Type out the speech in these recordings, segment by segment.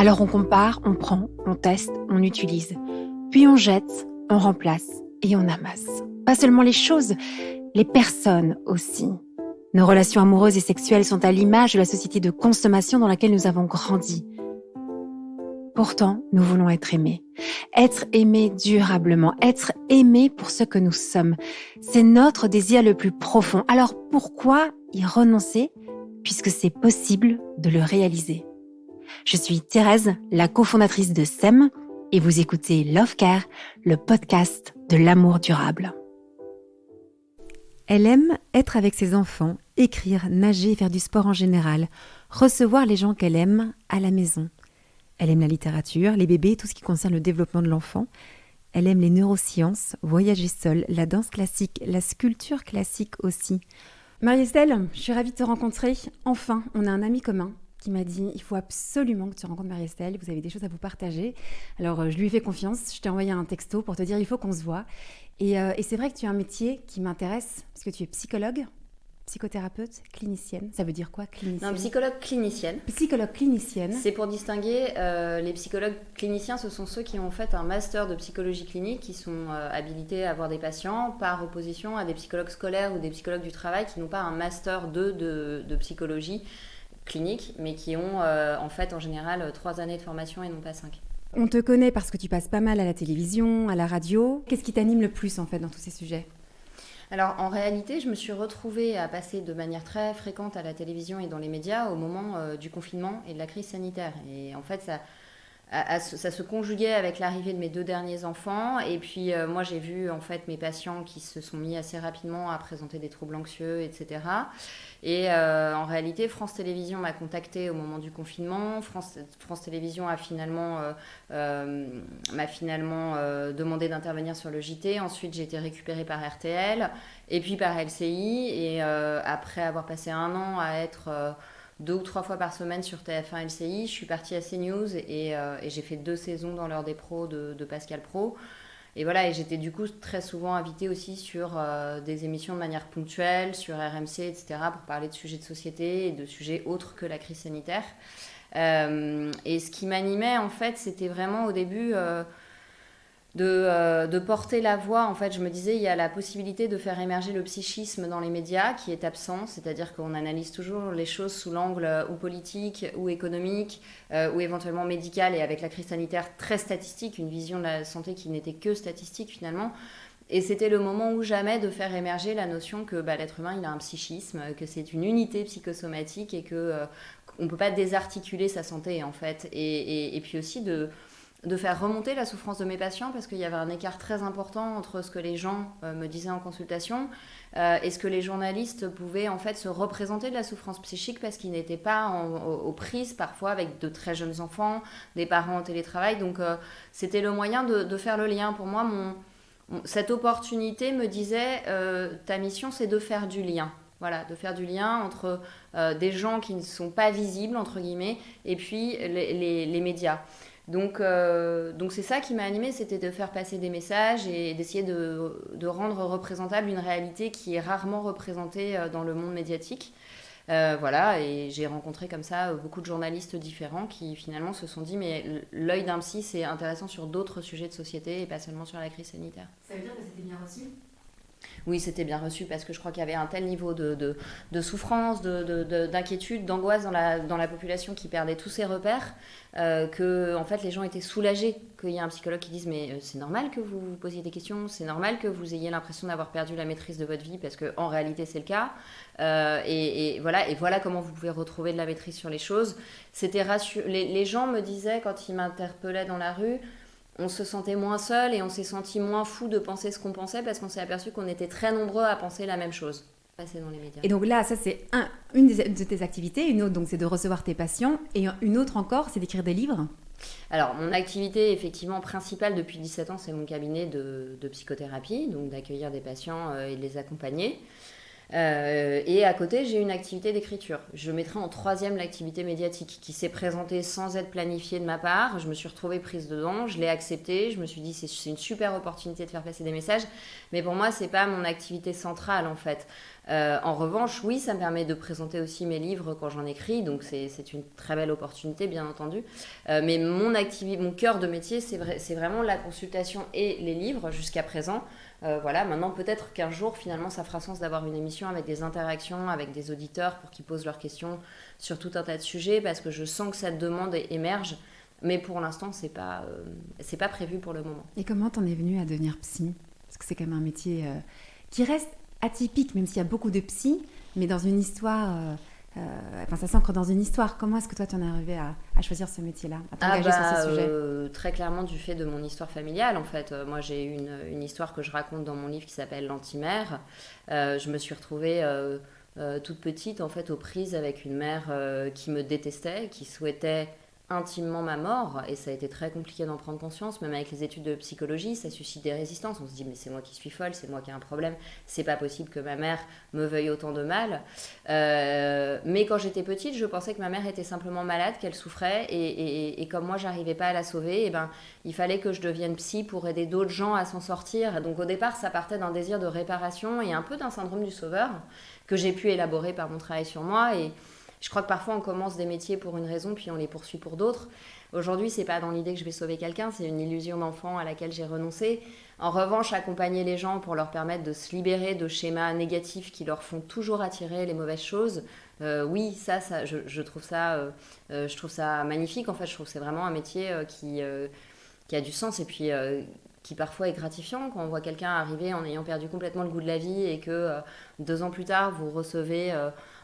Alors on compare, on prend, on teste, on utilise. Puis on jette, on remplace et on amasse. Pas seulement les choses, les personnes aussi. Nos relations amoureuses et sexuelles sont à l'image de la société de consommation dans laquelle nous avons grandi. Pourtant, nous voulons être aimés. Être aimés durablement, être aimés pour ce que nous sommes. C'est notre désir le plus profond. Alors pourquoi y renoncer puisque c'est possible de le réaliser? Je suis Thérèse, la cofondatrice de SEM, et vous écoutez Love Care, le podcast de l'amour durable. Elle aime être avec ses enfants, écrire, nager, faire du sport en général, recevoir les gens qu'elle aime à la maison. Elle aime la littérature, les bébés, tout ce qui concerne le développement de l'enfant. Elle aime les neurosciences, voyager seule, la danse classique, la sculpture classique aussi. Marie-Estelle, je suis ravie de te rencontrer. Enfin, on a un ami commun qui m'a dit « Il faut absolument que tu rencontres Marie-Estelle, vous avez des choses à vous partager. » Alors, je lui ai fait confiance, je t'ai envoyé un texto pour te dire « Il faut qu'on se voit. » Et c'est vrai que tu as un métier qui m'intéresse, parce que tu es psychologue, psychothérapeute, clinicienne. Ça veut dire quoi, clinicienne? Non, psychologue clinicienne. Psychologue clinicienne. C'est pour distinguer, les psychologues cliniciens, ce sont ceux qui ont fait un master de psychologie clinique, qui sont habilités à voir des patients, par opposition à des psychologues scolaires ou des psychologues du travail qui n'ont pas un master de psychologie clinique, mais qui ont en fait en général 3 années de formation et non pas 5. On te connaît parce que tu passes pas mal à la télévision, à la radio. Qu'est-ce qui t'anime le plus en fait dans tous ces sujets ? Alors en réalité, je me suis retrouvée à passer de manière très fréquente à la télévision et dans les médias au moment du confinement et de la crise sanitaire. Et en fait, ça se conjuguait avec l'arrivée de mes 2 derniers enfants. Et puis moi, j'ai vu en fait mes patients qui se sont mis assez rapidement à présenter des troubles anxieux, etc. Et en réalité, France Télévisions m'a contactée au moment du confinement. France Télévisions m'a finalement demandé d'intervenir sur le JT. Ensuite, j'ai été récupérée par RTL et puis par LCI. Et après avoir passé 1 an à être 2 ou 3 fois par semaine sur TF1 LCI, je suis partie à CNews et j'ai fait 2 saisons dans l'heure des pros de Pascal Praud. Et voilà, et j'étais du coup très souvent invitée aussi sur des émissions de manière ponctuelle, sur RMC, etc., pour parler de sujets de société et de sujets autres que la crise sanitaire. Et ce qui m'animait, en fait, c'était vraiment au début de porter la voix. En fait, je me disais, il y a la possibilité de faire émerger le psychisme dans les médias qui est absent, c'est-à-dire qu'on analyse toujours les choses sous l'angle ou politique, ou économique, ou éventuellement médical, et avec la crise sanitaire très statistique, une vision de la santé qui n'était que statistique finalement. Et c'était le moment ou jamais de faire émerger la notion que l'être humain, il a un psychisme, que c'est une unité psychosomatique et qu'on ne peut pas désarticuler sa santé en fait. Et puis aussi de faire remonter la souffrance de mes patients, parce qu'il y avait un écart très important entre ce que les gens me disaient en consultation et ce que les journalistes pouvaient en fait se représenter de la souffrance psychique, parce qu'ils n'étaient pas aux prises parfois avec de très jeunes enfants, des parents en télétravail. Donc c'était le moyen de faire le lien. Pour moi, cette opportunité me disait ta mission, c'est de faire du lien. Voilà, de faire du lien entre des gens qui ne sont pas visibles, entre guillemets, et puis les médias. Donc c'est ça qui m'a animée, c'était de faire passer des messages et d'essayer de rendre représentable une réalité qui est rarement représentée dans le monde médiatique. Voilà, et j'ai rencontré comme ça beaucoup de journalistes différents qui finalement se sont dit mais l'œil d'un psy, c'est intéressant sur d'autres sujets de société et pas seulement sur la crise sanitaire. Ça veut dire que c'était bien reçu ? Oui, c'était bien reçu, parce que je crois qu'il y avait un tel niveau de souffrance, d'inquiétude, d'angoisse dans la population qui perdait tous ses repères, que en fait, les gens étaient soulagés qu'il y ait un psychologue qui dise mais c'est normal que vous vous posiez des questions, c'est normal que vous ayez l'impression d'avoir perdu la maîtrise de votre vie, parce qu'en réalité c'est le cas, et voilà comment vous pouvez retrouver de la maîtrise sur les choses. C'était les gens me disaient quand ils m'interpellaient dans la rue, on se sentait moins seul et on s'est senti moins fou de penser ce qu'on pensait, parce qu'on s'est aperçu qu'on était très nombreux à penser la même chose. Passer dans les médias. Et donc là, ça c'est une de tes activités. Une autre, donc, c'est de recevoir tes patients. Et une autre encore, c'est d'écrire des livres. Alors, mon activité effectivement principale depuis 17 ans, c'est mon cabinet de psychothérapie, donc d'accueillir des patients et de les accompagner. Et à côté, j'ai une activité d'écriture. Je mettrai en troisième l'activité médiatique qui s'est présentée sans être planifiée de ma part. Je me suis retrouvée prise dedans, je l'ai acceptée, je me suis dit c'est une super opportunité de faire passer des messages, mais pour moi, c'est pas mon activité centrale en fait. En revanche, oui, ça me permet de présenter aussi mes livres quand j'en écris, donc c'est une très belle opportunité, bien entendu. Mais mon cœur de métier, c'est vraiment la consultation et les livres jusqu'à présent. Voilà, maintenant peut-être qu'un jour finalement ça fera sens d'avoir une émission avec des interactions avec des auditeurs pour qu'ils posent leurs questions sur tout un tas de sujets parce que je sens que cette demande émerge, mais pour l'instant c'est pas prévu pour le moment. Et comment t'en es venue à devenir psy? Parce que c'est quand même un métier qui reste atypique, même s'il y a beaucoup de psy, mais dans une histoire... ça s'ancre dans une histoire. Comment est-ce que toi, tu en es arrivé à choisir ce métier-là, à t'engager sur ce sujet? Très clairement du fait de mon histoire familiale. En fait, moi, j'ai une histoire que je raconte dans mon livre qui s'appelle L'Antimère. Je me suis retrouvée toute petite, en fait, aux prises avec une mère qui me détestait, qui souhaitait intimement ma mort, et ça a été très compliqué d'en prendre conscience. Même avec les études de psychologie, ça suscite des résistances. On se dit mais c'est moi qui suis folle, c'est moi qui ai un problème, c'est pas possible que ma mère me veuille autant de mal. Mais quand j'étais petite, je pensais que ma mère était simplement malade, qu'elle souffrait, et comme moi j'arrivais pas à la sauver, et ben il fallait que je devienne psy pour aider d'autres gens à s'en sortir. Donc au départ ça partait d'un désir de réparation et un peu d'un syndrome du sauveur que j'ai pu élaborer par mon travail sur moi. Et je crois que parfois on commence des métiers pour une raison puis on les poursuit pour d'autres. Aujourd'hui, c'est pas dans l'idée que je vais sauver quelqu'un, c'est une illusion d'enfant à laquelle j'ai renoncé. En revanche, accompagner les gens pour leur permettre de se libérer de schémas négatifs qui leur font toujours attirer les mauvaises choses, oui, je trouve ça magnifique. En fait, je trouve que c'est vraiment un métier qui a du sens et puis qui parfois est gratifiant quand on voit quelqu'un arriver en ayant perdu complètement le goût de la vie et que 2 ans plus tard, vous recevez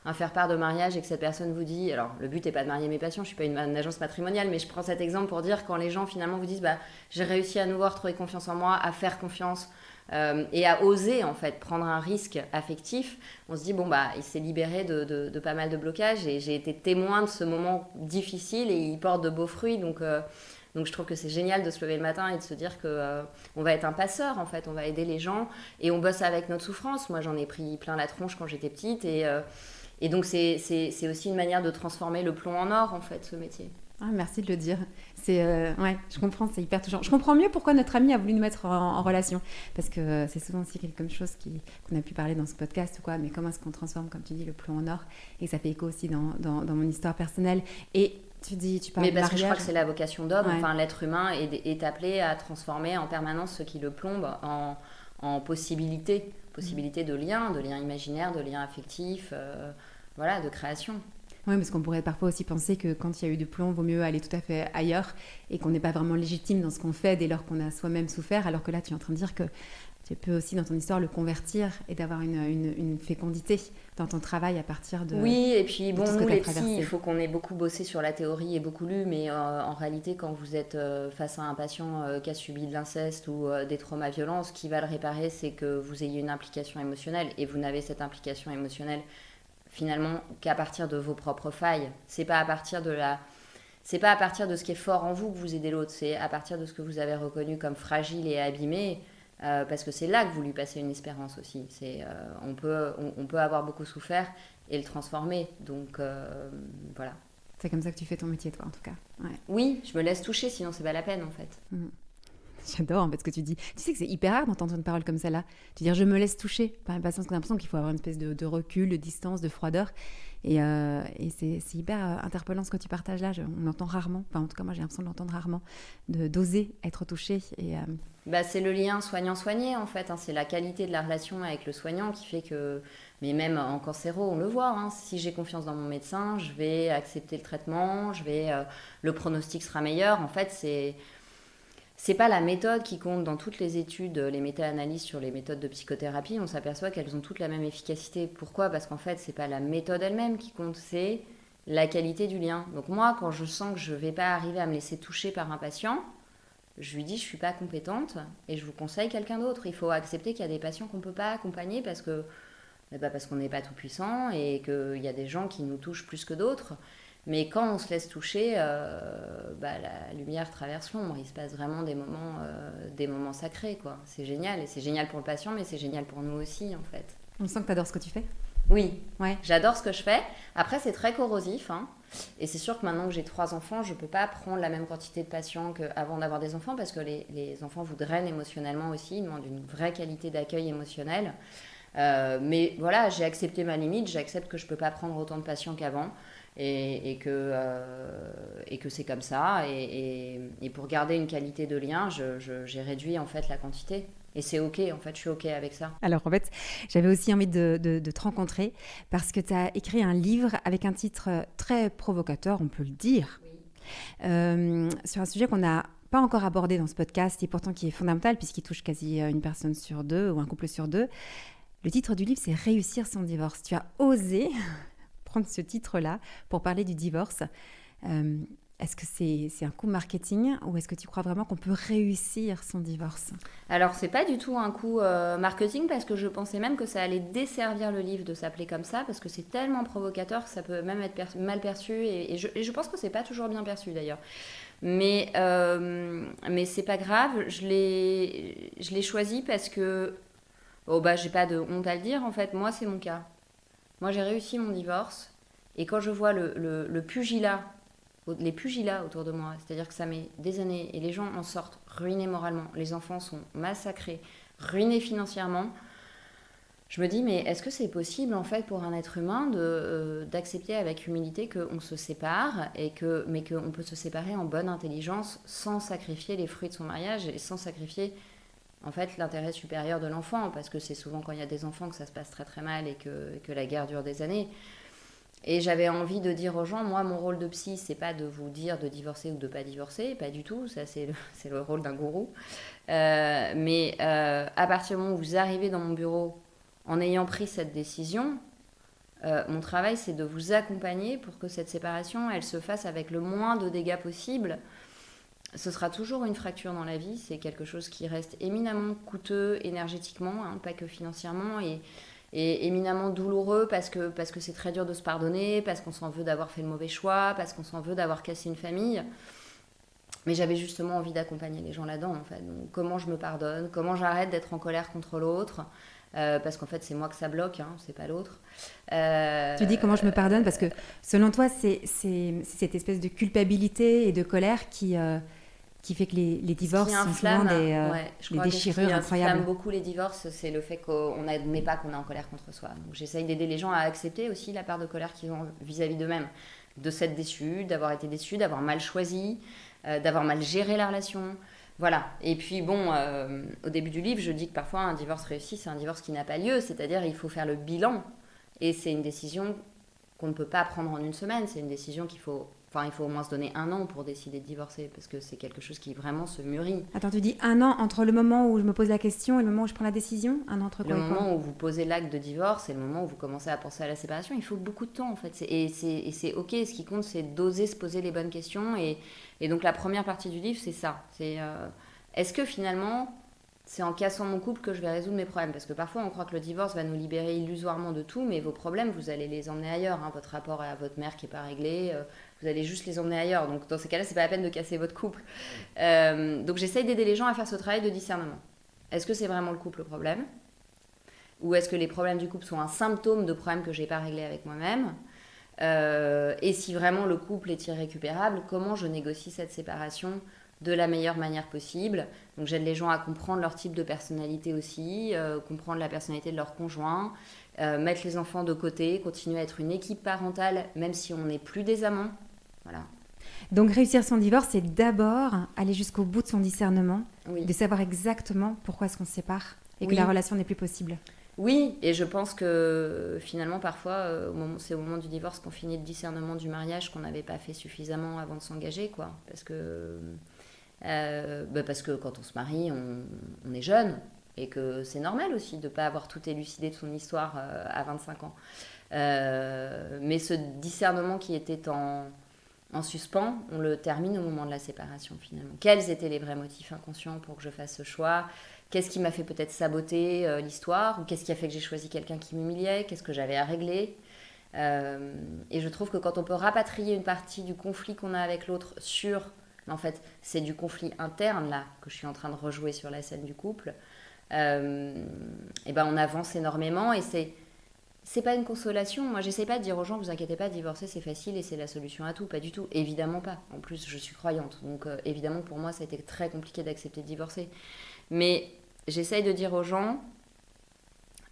un faire-part de mariage et que cette personne vous dit... Alors, le but n'est pas de marier mes patients, je ne suis pas une agence matrimoniale, mais je prends cet exemple pour dire quand les gens finalement vous disent j'ai réussi à nouveau à retrouver confiance en moi, à faire confiance et à oser en fait prendre un risque affectif, on se dit il s'est libéré de pas mal de blocages et j'ai été témoin de ce moment difficile et il porte de beaux fruits, donc je trouve que c'est génial de se lever le matin et de se dire que on va être un passeur en fait, on va aider les gens et on bosse avec notre souffrance. Moi j'en ai pris plein la tronche quand j'étais petite et donc c'est aussi une manière de transformer le plomb en or en fait, ce métier. Ah, merci de le dire. Ouais, je comprends, c'est hyper touchant. Je comprends mieux pourquoi notre ami a voulu nous mettre en relation. Parce que c'est souvent aussi quelque chose qu'on a pu parler dans ce podcast, quoi. Mais comment est-ce qu'on transforme, comme tu dis, le plomb en or? Et ça fait écho aussi dans mon histoire personnelle. Et tu parles de mariage. Mais parce que je crois que c'est la vocation d'homme. Ouais. Enfin, l'être humain est appelé à transformer en permanence ce qui le plombe en possibilité de liens imaginaires, de liens affectifs, de création. Oui, parce qu'on pourrait parfois aussi penser que quand il y a eu du plomb, il vaut mieux aller tout à fait ailleurs et qu'on n'est pas vraiment légitime dans ce qu'on fait dès lors qu'on a soi-même souffert, alors que là, tu es en train de dire que tu peux aussi, dans ton histoire, le convertir et d'avoir une fécondité dans ton travail à partir de... Oui, et puis nous, les psys, il faut qu'on ait beaucoup bossé sur la théorie et beaucoup lu, mais en réalité, quand vous êtes face à un patient qui a subi de l'inceste ou des traumas violents, ce qui va le réparer, c'est que vous ayez une implication émotionnelle, et vous n'avez cette implication émotionnelle finalement qu'à partir de vos propres failles. C'est pas à partir de ce qui est fort en vous que vous aidez l'autre, c'est à partir de ce que vous avez reconnu comme fragile et abîmé, parce que c'est là que vous lui passez une espérance aussi. On peut avoir beaucoup souffert et le transformer, donc voilà. C'est comme ça que tu fais ton métier, toi, en tout cas. Ouais. Oui, je me laisse toucher, sinon c'est pas la peine, en fait. J'adore en fait ce que tu dis. Tu sais que c'est hyper rare d'entendre une parole comme celle-là. Tu veux dire, je me laisse toucher par une patience, qu'on a l'impression qu'il faut avoir une espèce de recul, de distance, de froideur. Et c'est hyper interpellant ce que tu partages là. On l'entend rarement. Enfin, en tout cas, moi, j'ai l'impression de l'entendre rarement. D'oser être touché. C'est le lien soignant-soigné, en fait. Hein. C'est la qualité de la relation avec le soignant qui fait que... Mais même en cancéro, on le voit. Hein. Si j'ai confiance dans mon médecin, je vais accepter le traitement. Le pronostic sera meilleur. En fait, c'est pas la méthode qui compte. Dans toutes les études, les méta-analyses sur les méthodes de psychothérapie, on s'aperçoit qu'elles ont toutes la même efficacité. Pourquoi ? Parce qu'en fait, c'est pas la méthode elle-même qui compte, c'est la qualité du lien. Donc moi, quand je sens que je vais pas arriver à me laisser toucher par un patient, je lui dis je suis pas compétente et je vous conseille quelqu'un d'autre. Il faut accepter qu'il y a des patients qu'on peut pas accompagner parce qu'on n'est pas tout puissant et qu'il y a des gens qui nous touchent plus que d'autres. Mais quand on se laisse toucher, la lumière traverse l'ombre. Il se passe vraiment des moments sacrés, quoi. C'est génial. Et c'est génial pour le patient, mais c'est génial pour nous aussi, en fait. On sent que tu adores ce que tu fais. Oui, Ouais. j'adore ce que je fais. Après, c'est très corrosif, hein. Et c'est sûr que maintenant que j'ai 3 enfants, je ne peux pas prendre la même quantité de patients qu'avant d'avoir des enfants parce que les enfants vous drainent émotionnellement aussi, ils demandent une vraie qualité d'accueil émotionnel. Mais voilà, j'ai accepté ma limite, j'accepte que je ne peux pas prendre autant de patients qu'avant et que c'est comme ça. Et pour garder une qualité de lien, j'ai réduit en fait la quantité. Et c'est OK, en fait, je suis OK avec ça. Alors en fait, j'avais aussi envie de te rencontrer parce que tu as écrit un livre avec un titre très provocateur, on peut le dire, sur un sujet qu'on n'a pas encore abordé dans ce podcast et pourtant qui est fondamental puisqu'il touche quasi une personne sur deux ou un couple sur deux. Le titre du livre, c'est Réussir son divorce. Tu as osé prendre ce titre-là pour parler du divorce. Est-ce que c'est un coup marketing ou est-ce que tu crois vraiment qu'on peut réussir son divorce? Alors, c'est pas du tout un coup marketing parce que je pensais même que ça allait desservir le livre de s'appeler comme ça parce que c'est tellement provocateur que ça peut même être mal perçu et je pense que c'est pas toujours bien perçu d'ailleurs. Mais c'est pas grave, je l'ai choisi parce que j'ai pas de honte à le dire en fait, moi c'est mon cas. Moi j'ai réussi mon divorce et quand je vois le pugilat, les pugilats autour de moi, c'est-à-dire que ça met des années et les gens en sortent ruinés moralement, les enfants sont massacrés, ruinés financièrement, je me dis mais est-ce que c'est possible en fait pour un être humain d'accepter avec humilité qu'on se sépare mais qu'on peut se séparer en bonne intelligence sans sacrifier les fruits de son mariage et sans sacrifier en fait l'intérêt supérieur de l'enfant parce que c'est souvent quand il y a des enfants que ça se passe très très mal et que la guerre dure des années. Et j'avais envie de dire aux gens, moi, mon rôle de psy, c'est pas de vous dire de divorcer ou de pas divorcer, pas du tout, ça c'est le rôle d'un gourou. Mais à partir du moment où vous arrivez dans mon bureau en ayant pris cette décision, mon travail c'est de vous accompagner pour que cette séparation, elle se fasse avec le moins de dégâts possible. Ce sera toujours une fracture dans la vie, c'est quelque chose qui reste éminemment coûteux énergétiquement, hein, pas que financièrement, et éminemment douloureux parce que c'est très dur de se pardonner, parce qu'on s'en veut d'avoir fait le mauvais choix, parce qu'on s'en veut d'avoir cassé une famille. Mais j'avais justement envie d'accompagner les gens là-dedans, en fait. Donc, comment je me pardonne, comment j'arrête d'être en colère contre l'autre, parce qu'en fait, c'est moi que ça bloque, hein, c'est pas l'autre. Tu dis comment je me pardonne parce que selon toi, c'est cette espèce de culpabilité et de colère qui fait que les divorces sont souvent des déchirures incroyables. Ce qui inflamme beaucoup les divorces, c'est le fait qu'on n'admet pas qu'on est en colère contre soi. Donc j'essaye d'aider les gens à accepter aussi la part de colère qu'ils ont vis-à-vis d'eux-mêmes, de s'être déçus, d'avoir été déçus, d'avoir mal choisi, d'avoir mal géré la relation. Voilà. Et puis bon, au début du livre, je dis que parfois un divorce réussi, c'est un divorce qui n'a pas lieu, c'est-à-dire il faut faire le bilan. Et c'est une décision qu'on ne peut pas prendre en une semaine, c'est une décision qu'il faut... Enfin, il faut au moins se donner 1 an pour décider de divorcer, parce que c'est quelque chose qui vraiment se mûrit. Attends, tu dis 1 an entre le moment où je me pose la question et le moment où je prends la décision? 1 an entre quoi Le et quoi? moment où vous posez l'acte de divorce et le moment où vous commencez à penser à la séparation, il faut beaucoup de temps en fait. Et c'est ok, ce qui compte c'est d'oser se poser les bonnes questions. Et donc la première partie du livre, c'est ça. C'est est-ce que finalement, c'est en cassant mon couple que je vais résoudre mes problèmes? Parce que parfois on croit que le divorce va nous libérer illusoirement de tout, mais vos problèmes, vous allez les emmener ailleurs. Hein. Votre rapport à votre mère qui n'est pas réglé, vous allez juste les emmener ailleurs. Donc dans ces cas-là, c'est pas la peine de casser votre couple. Donc j'essaye d'aider les gens à faire ce travail de discernement. Est-ce que c'est vraiment le couple le problème? Ou est-ce que les problèmes du couple sont un symptôme de problèmes que je n'ai pas réglés avec moi-même? Et si vraiment le couple est irrécupérable, comment je négocie cette séparation de la meilleure manière possible? Donc j'aide les gens à comprendre leur type de personnalité aussi, comprendre la personnalité de leur conjoint, mettre les enfants de côté, continuer à être une équipe parentale, même si on n'est plus des amants. Voilà. Donc réussir son divorce, c'est d'abord aller jusqu'au bout de son discernement, Oui. de savoir exactement pourquoi est-ce qu'on se sépare et que Oui. la relation n'est plus possible. Oui, et je pense que finalement parfois, c'est au moment du divorce qu'on finit le discernement du mariage qu'on n'avait pas fait suffisamment avant de s'engager, quoi. Parce que quand on se marie, on est jeune et que c'est normal aussi de ne pas avoir tout élucidé de son histoire à 25 ans. Mais ce discernement qui était en suspens, on le termine au moment de la séparation finalement. Quels étaient les vrais motifs inconscients pour que je fasse ce choix? Qu'est-ce qui m'a fait peut-être saboter l'histoire? Ou qu'est-ce qui a fait que j'ai choisi quelqu'un qui m'humiliait? Qu'est-ce que j'avais à régler? Et je trouve que quand on peut rapatrier une partie du conflit qu'on a avec l'autre en fait, c'est du conflit interne là que je suis en train de rejouer sur la scène du couple. et ben on avance énormément et c'est pas une consolation. Moi, j'essaie pas de dire aux gens, vous inquiétez pas, divorcer c'est facile et c'est la solution à tout. Pas du tout, évidemment pas. En plus, je suis croyante, donc évidemment pour moi, ça a été très compliqué d'accepter de divorcer. Mais j'essaye de dire aux gens,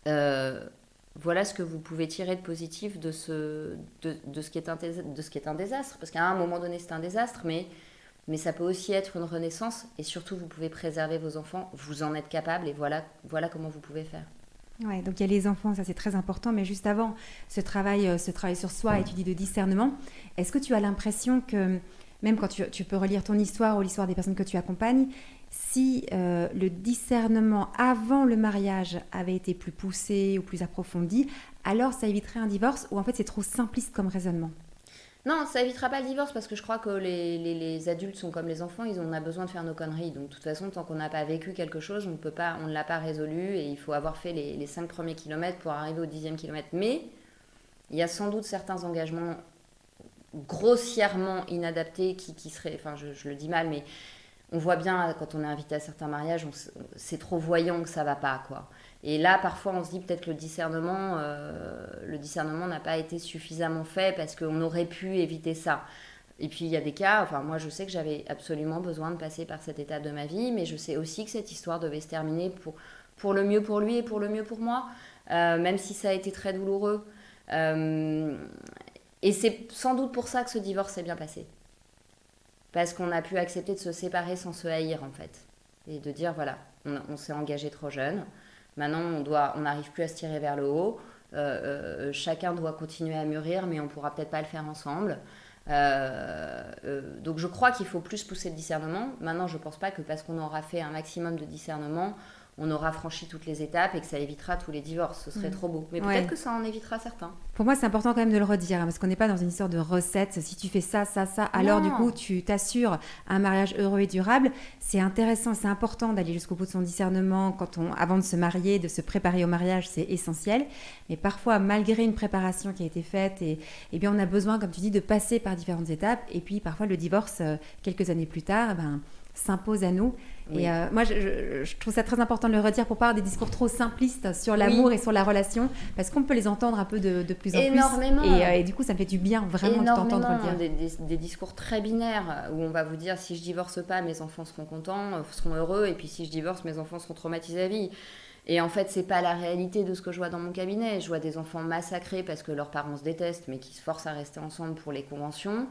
voilà ce que vous pouvez tirer de positif de ce qui est un désastre. Parce qu'à un moment donné, c'est un désastre, mais ça peut aussi être une renaissance. Et surtout, vous pouvez préserver vos enfants. Vous en êtes capable et voilà comment vous pouvez faire. Ouais, donc il y a les enfants, ça c'est très important. Mais juste avant, ce travail sur soi, et tu dis de discernement, est-ce que tu as l'impression que, même quand tu peux relire ton histoire ou l'histoire des personnes que tu accompagnes, si le discernement avant le mariage avait été plus poussé ou plus approfondi, alors ça éviterait un divorce ou en fait c'est trop simpliste comme raisonnement? Non, ça évitera pas le divorce parce que je crois que les adultes sont comme les enfants, on a besoin de faire nos conneries. Donc de toute façon, tant qu'on n'a pas vécu quelque chose, on ne l'a pas résolu et il faut avoir fait les 5 premiers kilomètres pour arriver au 10e kilomètre. Mais il y a sans doute certains engagements grossièrement inadaptés qui seraient, enfin je le dis mal, mais on voit bien quand on est invité à certains mariages, c'est trop voyant que ça va pas, quoi. Et là, parfois, on se dit peut-être que le discernement n'a pas été suffisamment fait parce qu'on aurait pu éviter ça. Et puis, il y a des cas, enfin, moi, je sais que j'avais absolument besoin de passer par cette étape de ma vie, mais je sais aussi que cette histoire devait se terminer pour le mieux pour lui et pour le mieux pour moi, même si ça a été très douloureux. Et c'est sans doute pour ça que ce divorce s'est bien passé. Parce qu'on a pu accepter de se séparer sans se haïr, en fait. Et de dire, voilà, on s'est engagé trop jeune. Maintenant, on n'arrive plus à se tirer vers le haut. Chacun doit continuer à mûrir, mais on ne pourra peut-être pas le faire ensemble. Donc je crois qu'il faut plus pousser le discernement. Maintenant, je ne pense pas que parce qu'on aura fait un maximum de discernement, on aura franchi toutes les étapes et que ça évitera tous les divorces. Ce serait trop beau. Mais peut-être que ça en évitera certains. Pour moi, c'est important quand même de le redire, parce qu'on n'est pas dans une histoire de recette. Si tu fais ça, ça, ça, alors du coup, tu t'assures un mariage heureux et durable. C'est intéressant, c'est important d'aller jusqu'au bout de son discernement avant de se marier, de se préparer au mariage, c'est essentiel. Mais parfois, malgré une préparation qui a été faite, eh bien, on a besoin, comme tu dis, de passer par différentes étapes. Et puis, parfois, le divorce, quelques années plus tard, s'impose à nous. Oui. Et moi, je trouve ça très important de le redire pour pas avoir des discours trop simplistes sur l'amour et sur la relation, parce qu'on peut les entendre un peu de plus en énormément. Plus. Et du coup, ça me fait du bien vraiment de t'entendre le dire. Des discours très binaires où on va vous dire si je divorce pas, mes enfants seront contents, seront heureux, et puis si je divorce, mes enfants seront traumatisés à vie. Et en fait, c'est pas la réalité de ce que je vois dans mon cabinet. Je vois des enfants massacrés parce que leurs parents se détestent, mais qui se forcent à rester ensemble pour les conventions.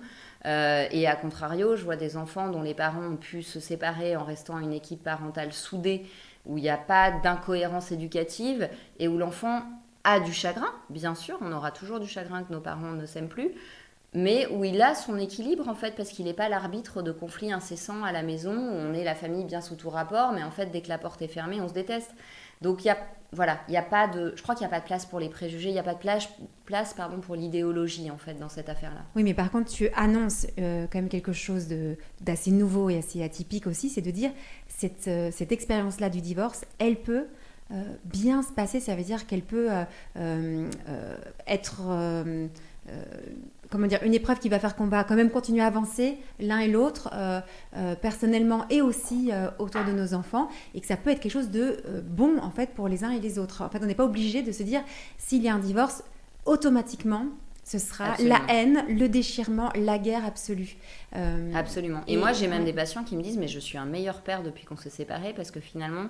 Et à contrario, je vois des enfants dont les parents ont pu se séparer en restant une équipe parentale soudée, où il n'y a pas d'incohérence éducative et où l'enfant a du chagrin. Bien sûr, on aura toujours du chagrin que nos parents ne s'aiment plus, mais où il a son équilibre, en fait, parce qu'il n'est pas l'arbitre de conflits incessants à la maison, où on est la famille bien sous tout rapport, mais en fait, dès que la porte est fermée, on se déteste. Donc, je crois qu'il n'y a pas de place pour les préjugés, il n'y a pas de place pour l'idéologie, en fait, dans cette affaire-là. Oui, mais par contre, tu annonces quand même quelque chose d'assez nouveau et assez atypique aussi, c'est de dire cette expérience-là du divorce, elle peut bien se passer, ça veut dire qu'elle peut être... une épreuve qui va faire qu'on va quand même continuer à avancer l'un et l'autre personnellement et aussi autour de nos enfants, et que ça peut être quelque chose de bon en fait pour les uns et les autres. En fait, on n'est pas obligé de se dire s'il y a un divorce, automatiquement ce sera Absolument. La haine, le déchirement, la guerre absolue. Absolument. Et moi, j'ai même des patients qui me disent mais je suis un meilleur père depuis qu'on s'est séparés, parce que finalement,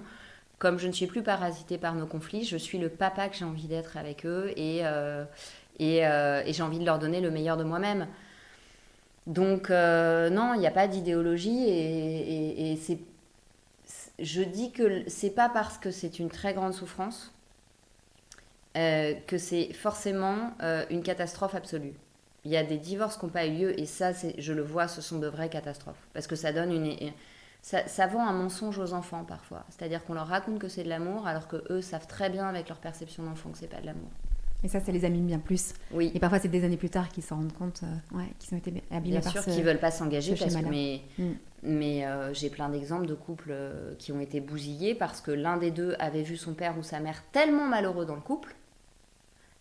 comme je ne suis plus parasitée par nos conflits, je suis le papa que j'ai envie d'être avec eux, et j'ai envie de leur donner le meilleur de moi-même. Donc non, il n'y a pas d'idéologie, et je dis que c'est pas parce que c'est une très grande souffrance que c'est forcément une catastrophe absolue. Il y a des divorces qui n'ont pas eu lieu, et ça, je le vois, ce sont de vraies catastrophes, parce que ça donne ça vend un mensonge aux enfants parfois. C'est-à-dire qu'on leur raconte que c'est de l'amour, alors qu'eux savent très bien avec leur perception d'enfant que c'est pas de l'amour. Et ça les abîme bien plus. Oui. Et parfois, c'est des années plus tard qu'ils s'en rendent compte qu'ils ont été abîmés par Bien sûr qu'ils ne veulent pas s'engager, mais j'ai plein d'exemples de couples qui ont été bousillés parce que l'un des deux avait vu son père ou sa mère tellement malheureux dans le couple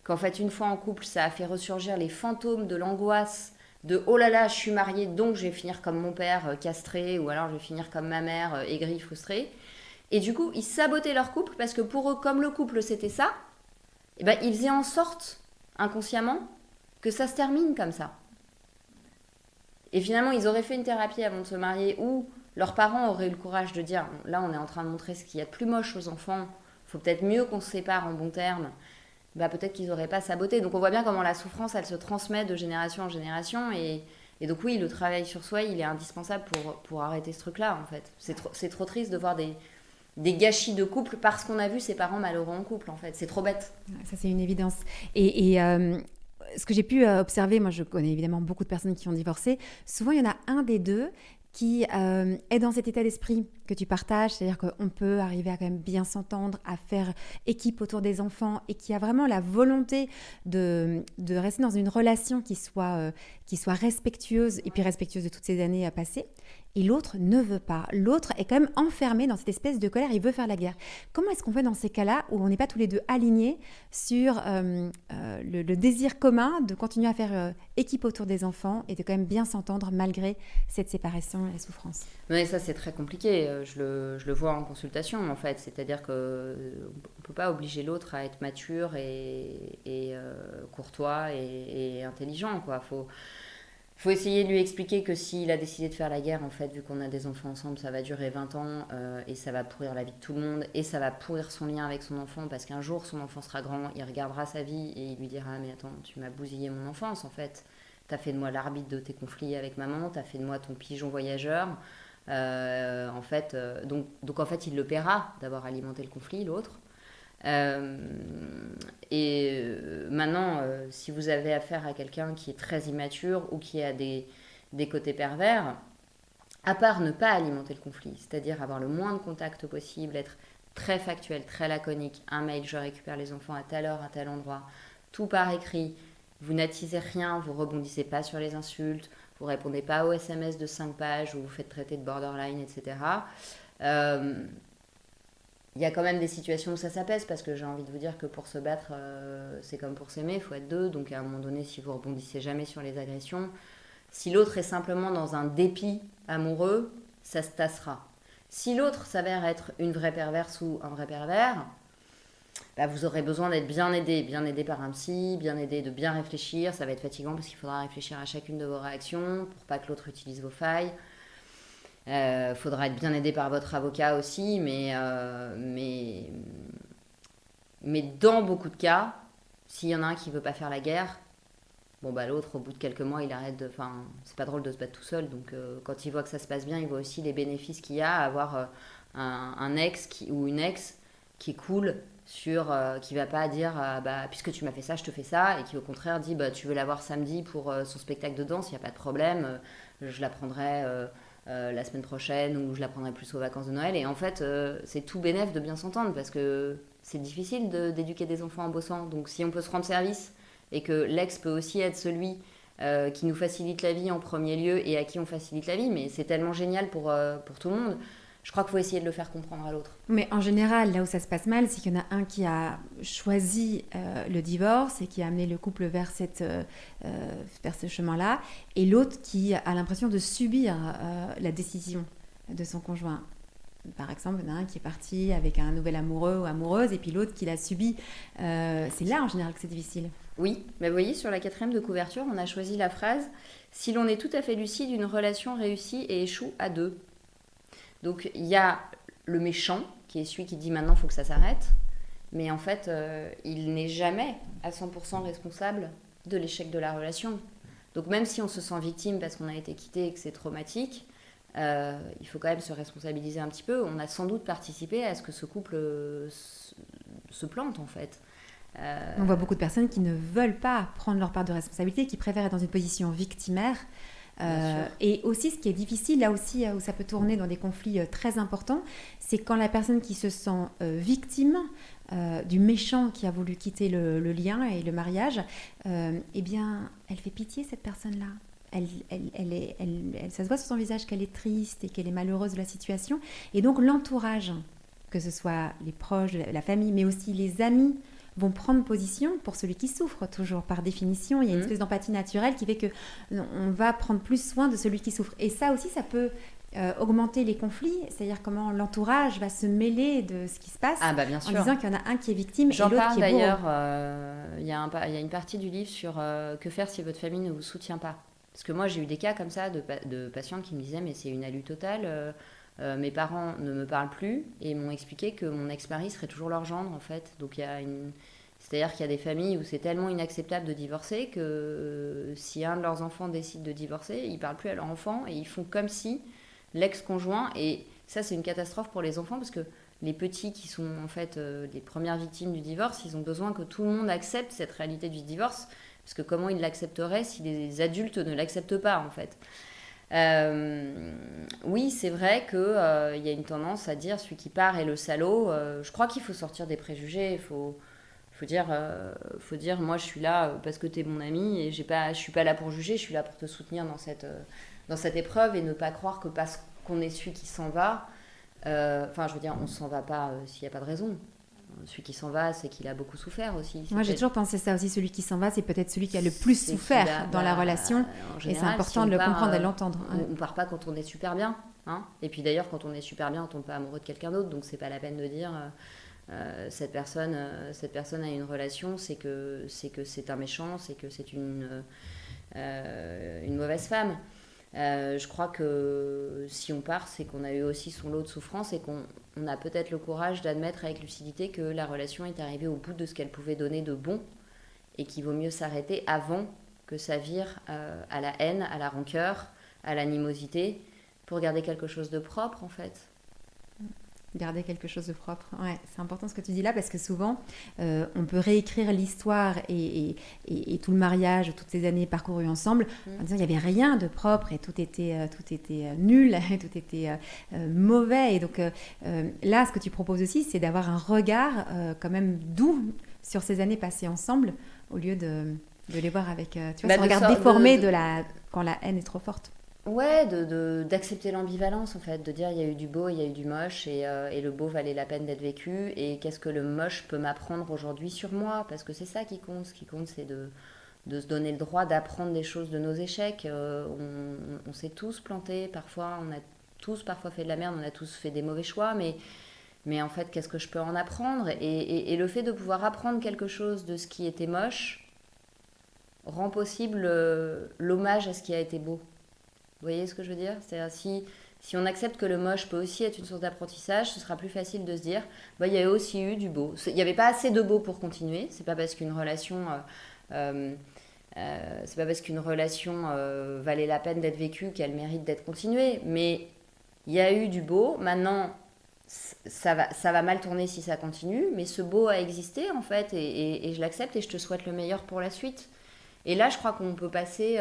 qu'en fait, une fois en couple, ça a fait ressurgir les fantômes de l'angoisse de « oh là là, je suis mariée, donc je vais finir comme mon père, castré, ou alors je vais finir comme ma mère, aigrie, frustrée ». Et du coup, ils sabotaient leur couple parce que pour eux, comme le couple c'était ça, eh ben, ils faisaient en sorte, inconsciemment, que ça se termine comme ça. Et finalement, ils auraient fait une thérapie avant de se marier où leurs parents auraient eu le courage de dire là, on est en train de montrer ce qu'il y a de plus moche aux enfants, il faut peut-être mieux qu'on se sépare en bons termes. Bah, peut-être qu'ils n'auraient pas saboté. Donc on voit bien comment la souffrance, elle se transmet de génération en génération. Et donc oui, le travail sur soi, il est indispensable pour arrêter ce truc-là, en fait. C'est trop triste de voir des gâchis de couple parce qu'on a vu ses parents malheureux en couple, en fait. C'est trop bête. Ça, c'est une évidence. Et ce que j'ai pu observer, moi, je connais évidemment beaucoup de personnes qui ont divorcé. Souvent, il y en a un des deux qui est dans cet état d'esprit que tu partages, c'est-à-dire qu'on peut arriver à quand même bien s'entendre, à faire équipe autour des enfants et qui a vraiment la volonté de rester dans une relation qui soit respectueuse et puis respectueuse de toutes ces années à passer. Et l'autre ne veut pas. L'autre est quand même enfermé dans cette espèce de colère, il veut faire la guerre. Comment est-ce qu'on fait dans ces cas-là où on n'est pas tous les deux alignés sur le désir commun de continuer à faire équipe autour des enfants et de quand même bien s'entendre malgré cette séparation et la souffrance? Mais ça, c'est très compliqué. Je le vois en consultation, en fait. C'est-à-dire qu'on ne peut pas obliger l'autre à être mature et courtois et intelligent, quoi. Faut essayer de lui expliquer que s'il a décidé de faire la guerre, en fait, vu qu'on a des enfants ensemble, ça va durer 20 ans et ça va pourrir la vie de tout le monde et ça va pourrir son lien avec son enfant parce qu'un jour, son enfant sera grand, il regardera sa vie et il lui dira « Mais attends, tu m'as bousillé mon enfance, en fait. T'as fait de moi l'arbitre de tes conflits avec maman, t'as fait de moi ton pigeon voyageur. » Donc en fait, il le paiera d'avoir alimenté le conflit, l'autre. Maintenant, si vous avez affaire à quelqu'un qui est très immature ou qui a des côtés pervers, à part ne pas alimenter le conflit, c'est-à-dire avoir le moins de contact possible, être très factuel, très laconique, un mail, je récupère les enfants à telle heure, à tel endroit, tout par écrit, vous n'attisez rien, vous rebondissez pas sur les insultes, vous répondez pas aux SMS de 5 pages où vous faites traiter de borderline, etc. Il y a quand même des situations où ça s'apaise parce que j'ai envie de vous dire que pour se battre, c'est comme pour s'aimer, il faut être deux. Donc à un moment donné, si vous rebondissez jamais sur les agressions, si l'autre est simplement dans un dépit amoureux, ça se tassera. Si l'autre s'avère être une vraie perverse ou un vrai pervers, bah vous aurez besoin d'être bien aidé par un psy, bien aidé de bien réfléchir. Ça va être fatigant parce qu'il faudra réfléchir à chacune de vos réactions pour pas que l'autre utilise vos failles. Faudra être bien aidé par votre avocat aussi, mais dans beaucoup de cas, s'il y en a un qui veut pas faire la guerre, bon bah l'autre au bout de quelques mois il arrête de, enfin c'est pas drôle de se battre tout seul, donc quand il voit que ça se passe bien, il voit aussi les bénéfices qu'il y a à avoir un ex ou une ex qui est cool sur qui va pas dire bah puisque tu m'as fait ça je te fais ça, et qui au contraire dit bah tu veux la voir samedi pour son spectacle de danse, il y a pas de problème, je la prendrai la semaine prochaine ou je la prendrai plus aux vacances de Noël. Et en fait c'est tout bénef de bien s'entendre parce que c'est difficile d'éduquer des enfants en bossant, donc si on peut se rendre service et que l'ex peut aussi être celui qui nous facilite la vie en premier lieu et à qui on facilite la vie, mais c'est tellement génial pour tout le monde. Je crois qu'il faut essayer de le faire comprendre à l'autre. Mais en général, là où ça se passe mal, c'est qu'il y en a un qui a choisi le divorce et qui a amené le couple vers ce chemin-là, et l'autre qui a l'impression de subir la décision de son conjoint. Par exemple, il y en a un qui est parti avec un nouvel amoureux ou amoureuse, et puis l'autre qui l'a subi. C'est là, en général, que c'est difficile. Oui, mais vous voyez, sur la 4e de couverture, on a choisi la phrase « Si l'on est tout à fait lucide, une relation réussit et échoue à deux ». Donc, il y a le méchant, qui est celui qui dit « Maintenant, il faut que ça s'arrête ». Mais en fait, il n'est jamais à 100% responsable de l'échec de la relation. Donc, même si on se sent victime parce qu'on a été quitté et que c'est traumatique, il faut quand même se responsabiliser un petit peu. On a sans doute participé à ce que ce couple se plante, en fait. On voit beaucoup de personnes qui ne veulent pas prendre leur part de responsabilité, qui préfèrent être dans une position victimaire. Et aussi, ce qui est difficile, là aussi, où ça peut tourner dans des conflits très importants, c'est quand la personne qui se sent victime du méchant qui a voulu quitter le lien et le mariage, eh bien, elle fait pitié, cette personne-là. Ça se voit sur son visage qu'elle est triste et qu'elle est malheureuse de la situation. Et donc, l'entourage, que ce soit les proches, la famille, mais aussi les amis, vont prendre position pour celui qui souffre, toujours par définition. Il y a une espèce d'empathie naturelle qui fait qu'on va prendre plus soin de celui qui souffre. Et ça aussi, ça peut augmenter les conflits, c'est-à-dire comment l'entourage va se mêler de ce qui se passe, Bien sûr. en disant qu'il y en a un qui est victime J'en et l'autre parle qui est bourreau. d'ailleurs, il y a une partie du livre sur que faire si votre famille ne vous soutient pas. Parce que moi, j'ai eu des cas comme ça de patientes qui me disaient mais c'est une alu totale, mes parents ne me parlent plus et m'ont expliqué que mon ex-mari serait toujours leur gendre en fait. Donc c'est-à-dire qu'il y a des familles où c'est tellement inacceptable de divorcer que si un de leurs enfants décide de divorcer, ils ne parlent plus à leur enfant et ils font comme si l'ex-conjoint, et ça c'est une catastrophe pour les enfants parce que les petits qui sont en fait les premières victimes du divorce, ils ont besoin que tout le monde accepte cette réalité du divorce parce que comment ils l'accepteraient si les adultes ne l'acceptent pas en fait. Oui, c'est vrai qu'il y a une tendance à dire celui qui part est le salaud. Je crois qu'il faut sortir des préjugés. Il faut dire, moi je suis là parce que t'es mon ami et je suis pas là pour juger, je suis là pour te soutenir dans cette épreuve et ne pas croire que parce qu'on est celui qui s'en va, je veux dire, on s'en va pas s'il n'y a pas de raison. Celui qui s'en va, c'est qu'il a beaucoup souffert aussi. Moi, j'ai toujours pensé ça aussi. Celui qui s'en va, c'est peut-être celui qui a le plus souffert dans la relation. Et c'est important de le comprendre et de l'entendre. On part pas quand on est super bien. Hein, et puis d'ailleurs, quand on est super bien, on tombe pas amoureux de quelqu'un d'autre. Donc c'est pas la peine de dire cette personne a une relation, c'est que c'est un méchant, c'est que c'est une mauvaise femme. Je crois que si on part, c'est qu'on a eu aussi son lot de souffrance et qu'on a peut-être le courage d'admettre avec lucidité que la relation est arrivée au bout de ce qu'elle pouvait donner de bon et qu'il vaut mieux s'arrêter avant que ça vire à la haine, à la rancœur, à l'animosité, pour garder quelque chose de propre en fait. Garder quelque chose de propre. Ouais, c'est important ce que tu dis là parce que souvent, on peut réécrire l'histoire et tout le mariage, toutes ces années parcourues ensemble, en disant qu'il n'y avait rien de propre et tout était nul, et tout était mauvais. Et donc là, ce que tu proposes aussi, c'est d'avoir un regard quand même doux sur ces années passées ensemble, au lieu de les voir avec ce regard déformé quand la haine est trop forte. Ouais, d'accepter l'ambivalence en fait, de dire il y a eu du beau, il y a eu du moche et le beau valait la peine d'être vécu et qu'est-ce que le moche peut m'apprendre aujourd'hui sur moi, parce que c'est ça qui compte. Ce qui compte, c'est de se donner le droit d'apprendre des choses de nos échecs. On s'est tous plantés, parfois on a tous parfois fait de la merde, on a tous fait des mauvais choix, mais en fait qu'est-ce que je peux en apprendre et le fait de pouvoir apprendre quelque chose de ce qui était moche rend possible l'hommage à ce qui a été beau. Vous voyez ce que je veux dire ? C'est-à-dire si on accepte que le moche peut aussi être une source d'apprentissage, ce sera plus facile de se dire il y a aussi eu du beau. Il n'y avait pas assez de beau pour continuer. C'est pas parce qu'une relation valait la peine d'être vécue qu'elle mérite d'être continuée. Mais il y a eu du beau. Maintenant, ça va mal tourner si ça continue. Mais ce beau a existé en fait et je l'accepte et je te souhaite le meilleur pour la suite. Et là, je crois qu'on peut passer...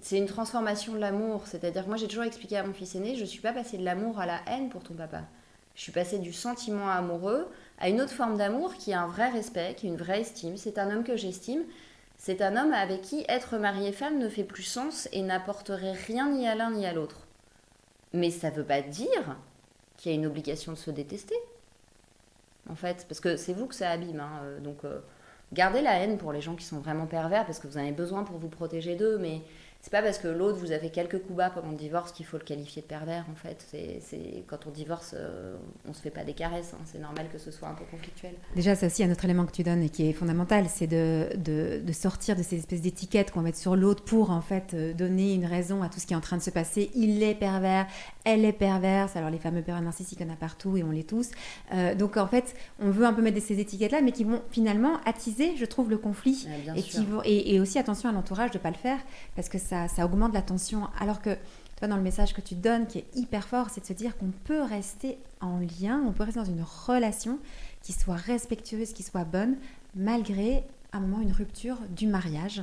c'est une transformation de l'amour. C'est-à-dire que moi, j'ai toujours expliqué à mon fils aîné, je ne suis pas passée de l'amour à la haine pour ton papa. Je suis passée du sentiment amoureux à une autre forme d'amour qui a un vrai respect, qui a une vraie estime. C'est un homme que j'estime. C'est un homme avec qui être mari et femme ne fait plus sens et n'apporterait rien ni à l'un ni à l'autre. Mais ça ne veut pas dire qu'il y a une obligation de se détester. En fait, parce que c'est vous que ça abîme. Donc, gardez la haine pour les gens qui sont vraiment pervers parce que vous en avez besoin pour vous protéger d'eux, mais... c'est pas parce que l'autre vous a fait quelques coups bas pendant le divorce qu'il faut le qualifier de pervers en fait. Quand on divorce, on se fait pas des caresses, hein. C'est normal que ce soit un peu conflictuel. Déjà, c'est aussi un autre élément que tu donnes et qui est fondamental, c'est de sortir de ces espèces d'étiquettes qu'on va mettre sur l'autre pour en fait donner une raison à tout ce qui est en train de se passer. Il est pervers, elle est perverse. Alors les fameux pervers narcissiques, il y en a partout et on les tous. Donc en fait, on veut un peu mettre ces étiquettes-là, mais qui vont finalement attiser, je trouve, le conflit. Et aussi attention à l'entourage de ne pas le faire, parce que ça augmente la tension. Alors que, toi, dans le message que tu donnes, qui est hyper fort, c'est de se dire qu'on peut rester en lien, on peut rester dans une relation qui soit respectueuse, qui soit bonne, malgré, à un moment, une rupture du mariage,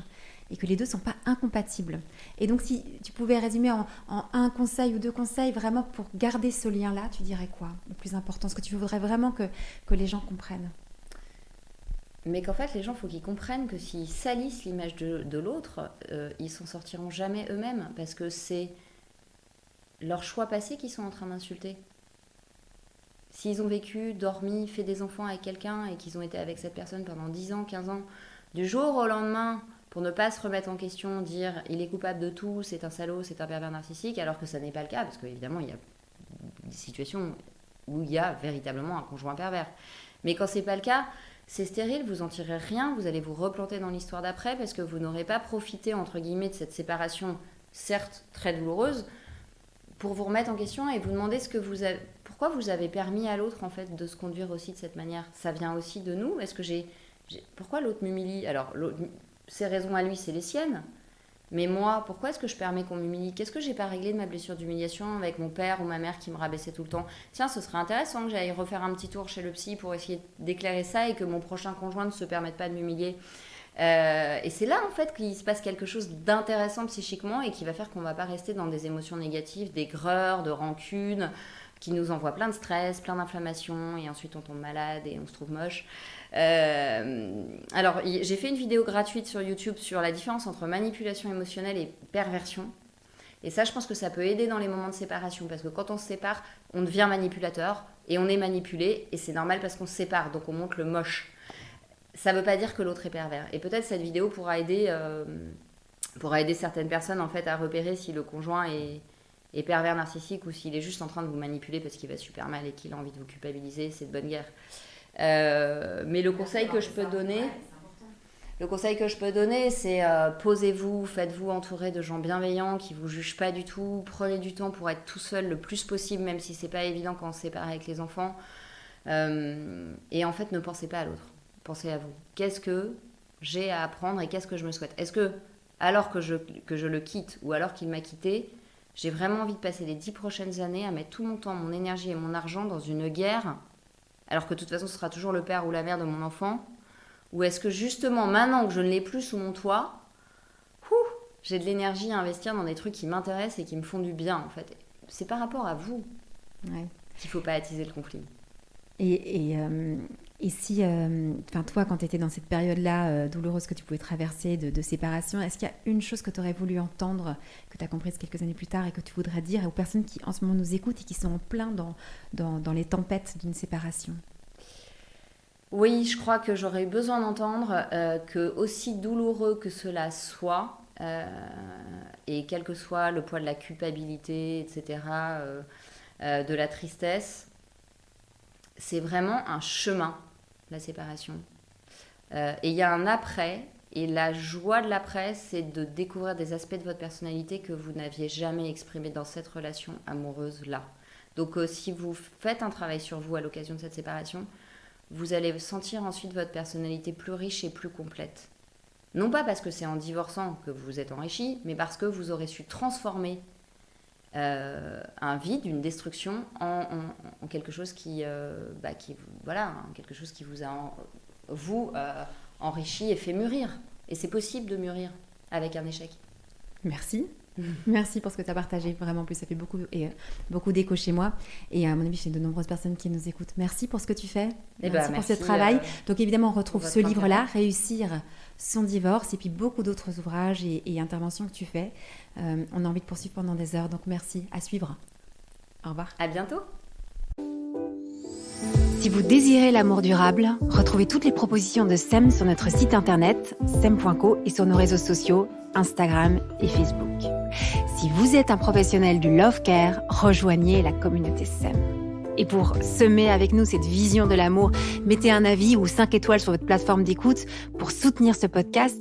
et que les deux ne sont pas incompatibles. Et donc, si tu pouvais résumer en un conseil ou deux conseils, vraiment pour garder ce lien-là, tu dirais quoi ? Le plus important, ce que tu voudrais vraiment que les gens comprennent ? Mais qu'en fait, les gens, il faut qu'ils comprennent que s'ils salissent l'image de l'autre, ils s'en sortiront jamais eux-mêmes, parce que c'est leur choix passé qu'ils sont en train d'insulter. S'ils ont vécu, dormi, fait des enfants avec quelqu'un et qu'ils ont été avec cette personne pendant 10 ans, 15 ans, du jour au lendemain, pour ne pas se remettre en question, dire il est coupable de tout, c'est un salaud, c'est un pervers narcissique, alors que ça n'est pas le cas, parce qu'évidemment, il y a des situations où il y a véritablement un conjoint pervers. Mais quand c'est pas le cas, c'est stérile, vous en tirez rien, vous allez vous replanter dans l'histoire d'après, parce que vous n'aurez pas profité, entre guillemets, de cette séparation, certes très douloureuse, pour vous remettre en question et vous demander pourquoi vous avez permis à l'autre, en fait, de se conduire aussi de cette manière. Ça vient aussi de nous. Est-ce que pourquoi l'autre m'humilie? Alors, ses raisons à lui, c'est les siennes. Mais moi, pourquoi est-ce que je permets qu'on m'humilie? Qu'est-ce que j'ai pas réglé de ma blessure d'humiliation avec mon père ou ma mère qui me rabaissait tout le temps? Tiens, ce serait intéressant que j'aille refaire un petit tour chez le psy pour essayer d'éclairer ça et que mon prochain conjoint ne se permette pas de m'humilier. Et c'est là, en fait, qu'il se passe quelque chose d'intéressant psychiquement et qui va faire qu'on va pas rester dans des émotions négatives, d'aigreur, de rancune, qui nous envoient plein de stress, plein d'inflammation, et ensuite on tombe malade et on se trouve moche. Alors, j'ai fait une vidéo gratuite sur YouTube sur la différence entre manipulation émotionnelle et perversion. Et ça, je pense que ça peut aider dans les moments de séparation, parce que quand on se sépare, on devient manipulateur, et on est manipulé, et c'est normal parce qu'on se sépare, donc on montre le moche. Ça ne veut pas dire que l'autre est pervers. Et peut-être cette vidéo pourra aider certaines personnes, en fait, à repérer si le conjoint est pervers narcissique ou s'il est juste en train de vous manipuler parce qu'il va super mal et qu'il a envie de vous culpabiliser. C'est de bonne guerre. Mais le conseil que je peux donner, c'est posez-vous, faites-vous entourer de gens bienveillants qui ne vous jugent pas du tout. Prenez du temps pour être tout seul le plus possible, même si ce n'est pas évident quand on se sépare avec les enfants. Et en fait, ne pensez pas à l'autre. Pensez à vous. Qu'est-ce que j'ai à apprendre et qu'est-ce que je me souhaite? Est-ce que, alors que je le quitte ou alors qu'il m'a quitté, j'ai vraiment envie de passer les 10 prochaines années à mettre tout mon temps, mon énergie et mon argent dans une guerre, alors que de toute façon ce sera toujours le père ou la mère de mon enfant? Ou est-ce que justement, maintenant que je ne l'ai plus sous mon toit, j'ai de l'énergie à investir dans des trucs qui m'intéressent et qui me font du bien, en fait? C'est par rapport à vous qu'il ne faut pas attiser le conflit. Et si, toi, quand tu étais dans cette période-là douloureuse que tu pouvais traverser de séparation, est-ce qu'il y a une chose que tu aurais voulu entendre, que tu as comprise quelques années plus tard et que tu voudrais dire aux personnes qui en ce moment nous écoutent et qui sont en plein dans les tempêtes d'une séparation? Oui, je crois que j'aurais eu besoin d'entendre que, aussi douloureux que cela soit, et quel que soit le poids de la culpabilité, etc., de la tristesse, c'est vraiment un chemin, la séparation. Et il y a un après, et la joie de l'après, c'est de découvrir des aspects de votre personnalité que vous n'aviez jamais exprimés dans cette relation amoureuse-là. Donc si vous faites un travail sur vous à l'occasion de cette séparation, vous allez sentir ensuite votre personnalité plus riche et plus complète. Non pas parce que c'est en divorçant que vous vous êtes enrichi, mais parce que vous aurez su transformer un vide, une destruction en quelque chose quelque chose qui vous a enrichi et fait mûrir. Et c'est possible de mûrir avec un échec. Merci. Merci pour ce que tu as partagé. Vraiment, en plus, ça fait beaucoup d'écho chez moi. Et à mon avis, chez de nombreuses personnes qui nous écoutent. Merci pour ce que tu fais. Merci pour ce travail. Donc évidemment, on retrouve ce livre-là, Réussir son divorce, et puis beaucoup d'autres ouvrages et interventions que tu fais. On a envie de poursuivre pendant des heures. Donc merci. À suivre. Au revoir. À bientôt. Si vous désirez l'amour durable, retrouvez toutes les propositions de SEM sur notre site internet sem.co et sur nos réseaux sociaux Instagram et Facebook. Si vous êtes un professionnel du Love Care, rejoignez la communauté SEM. Et pour semer avec nous cette vision de l'amour, mettez un avis ou 5 étoiles sur votre plateforme d'écoute pour soutenir ce podcast.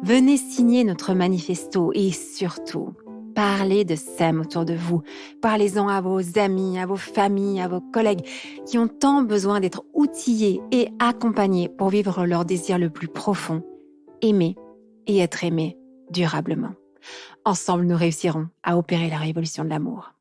Venez signer notre manifesto et surtout, parlez de SEM autour de vous. Parlez-en à vos amis, à vos familles, à vos collègues qui ont tant besoin d'être outillés et accompagnés pour vivre leur désir le plus profond, aimer et être aimé durablement. Ensemble, nous réussirons à opérer la révolution de l'amour.